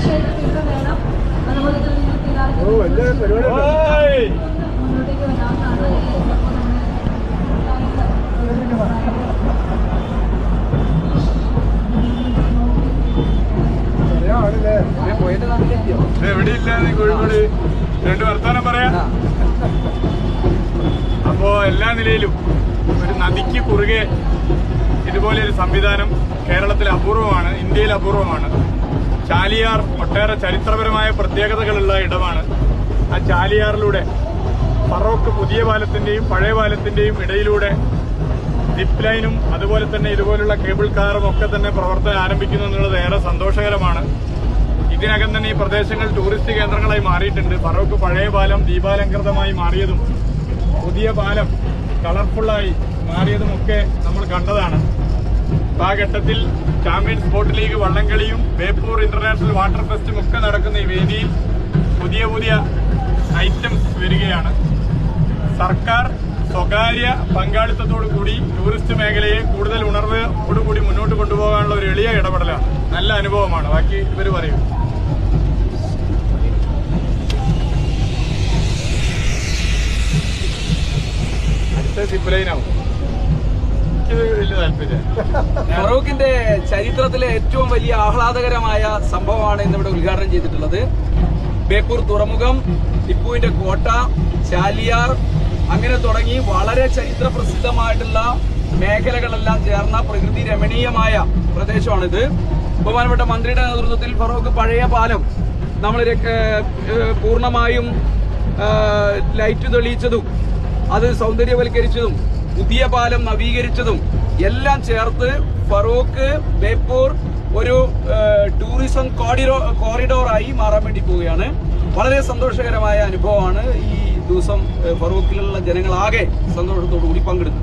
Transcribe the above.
ക്ഷേത്രത്തിൽ വേണം. അതുപോലെ തന്നെ മുന്നോട്ടേക്ക് വരാവുന്നതാണ്. എവിടെ ഇല്ല കോഴിക്കോട് രണ്ട് വർത്താനം പറയാം. അപ്പോ എല്ലാ നിലയിലും ഒരു നദിക്ക് കുറുകെ ഇതുപോലെ ഒരു സംവിധാനം കേരളത്തിൽ അപൂർവമാണ്, ഇന്ത്യയിൽ അപൂർവമാണ്. ചാലിയാർ ഒട്ടേറെ ചരിത്രപരമായ പ്രത്യേകതകളുള്ള ഇടമാണ്. ആ ചാലിയാറിലൂടെ ഫറോക്ക് പുതിയ പാലത്തിന്റെയും പഴയ പാലത്തിന്റെയും ഇടയിലൂടെ സിപ്പ് ലൈനും അതുപോലെ തന്നെ ഇതുപോലുള്ള കേബിൾ കാറും ഒക്കെ തന്നെ പ്രവർത്തനം ആരംഭിക്കുന്നു എന്നുള്ളത് ഏറെ സന്തോഷകരമാണ്. ഇതിനകം തന്നെ ഈ പ്രദേശങ്ങൾ ടൂറിസ്റ്റ് കേന്ദ്രങ്ങളായി മാറിയിട്ടുണ്ട്. ഫറോക്ക് പഴയ പാലം ദീപാലങ്കൃതമായി മാറിയതും പുതിയ പാലം കളർഫുള്ളായി മാറിയതുമൊക്കെ നമ്മൾ കണ്ടതാണ്. ആ ഘട്ടത്തിൽ ചാമ്പ്യൻസ് സ്പോർട്സ് ലീഗ് വള്ളംകളിയും ബേപ്പൂർ ഇന്റർനാഷണൽ വാട്ടർ ഫെസ്റ്റും ഒക്കെ നടക്കുന്ന ഈ വേദിയിൽ പുതിയ പുതിയ ഐറ്റംസ് വരികയാണ്. സർക്കാർ സ്വകാര്യ പങ്കാളിത്തത്തോടുകൂടി ടൂറിസ്റ്റ് മേഖലയെ കൂടുതൽ ഉണർവോടുകൂടി മുന്നോട്ട് കൊണ്ടുപോകാനുള്ള ഒരു എളിയ ഇടപെടലാണ്. നല്ല അനുഭവമാണ്. ബാക്കി ഇവർ പറയും. അടുത്ത സിപ്പ് ലൈനാവും. വലിയ താല്പര്യം. ഫറോക്കിന്റെ ചരിത്രത്തിലെ ഏറ്റവും വലിയ ആഹ്ലാദകരമായ സംഭവമാണ് ഇന്നിവിടെ ഉദ്ഘാടനം ചെയ്തിട്ടുള്ളത്. ബേപ്പൂർ തുറമുഖം, ടിപ്പുവിന്റെ കോട്ട, ചാലിയാർ, അങ്ങനെ തുടങ്ങി വളരെ ചരിത്ര പ്രസിദ്ധമായിട്ടുള്ള മേഖലകളെല്ലാം ചേർന്ന പ്രകൃതി രമണീയമായ പ്രദേശമാണിത്. ബഹുമാനപ്പെട്ട മന്ത്രിയുടെ നേതൃത്വത്തിൽ ഫറോക്ക് പഴയ പാലം നമ്മൾ പൂർണ്ണമായും ലൈറ്റ് തെളിയിച്ചതും അത് സൗന്ദര്യവൽക്കരിച്ചതും പുതിയ പാലം നവീകരിച്ചതും എല്ലാം ചേർത്ത് ഫറോക്ക് ബേപ്പൂർ ഒരു ടൂറിസം കോറിഡോറായി മാറാൻ വേണ്ടി പോവുകയാണ്. വളരെ സന്തോഷകരമായ അനുഭവമാണ്. ഈ ദിവസം ഫറോക്കിലുള്ള ജനങ്ങളാകെ സന്തോഷത്തോടു കൂടി പങ്കെടുത്തു.